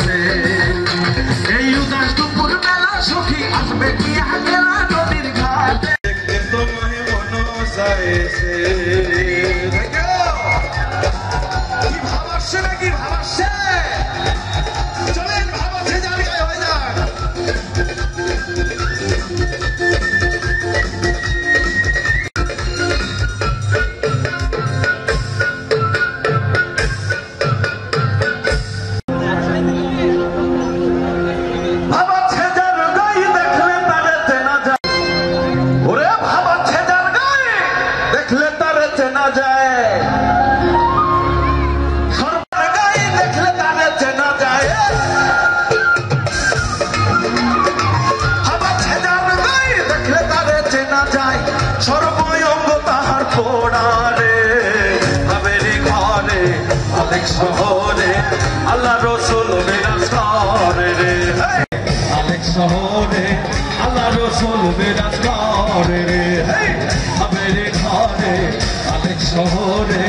রে এই উদাস দুপুর বেলা সখী আসবে কি হাগেরা নদীর ঘাটে দেখতে তোমায় মন চাইছে কি ভাবাচ্ছে নাকি ভাবাচ্ছে চলেন ভাবাচ্ছে যার গায়ে হয়ে যান শহরে আল্লাহ রসুল বিরাজ করে রে আলেক শহরে আল্লাহ রসুল বিরাজ করে রে আবেরে ঘরে আলেক শহরে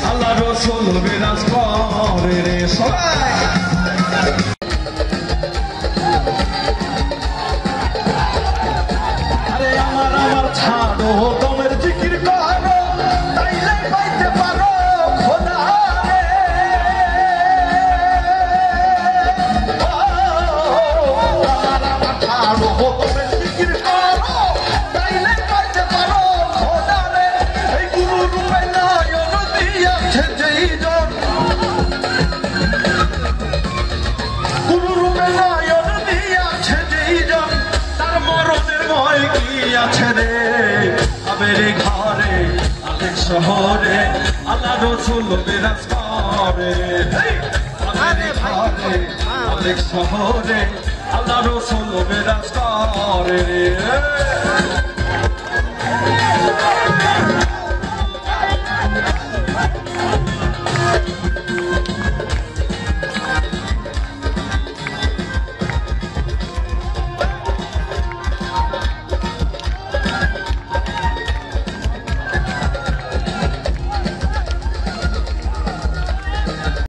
আল্লাহ রসুল বিরাজ করে রে সবাই আরে আমার ছাড়ো তোমের জিকির করো তাইলে পাইতে পারো খোদা আবেরে ঘরে আলেক শহরে আল্লাহ রসুল বিরাজ করে আবেরে ঘরে আলেক শহরে আল্লাহ রসুল বিরাজ করে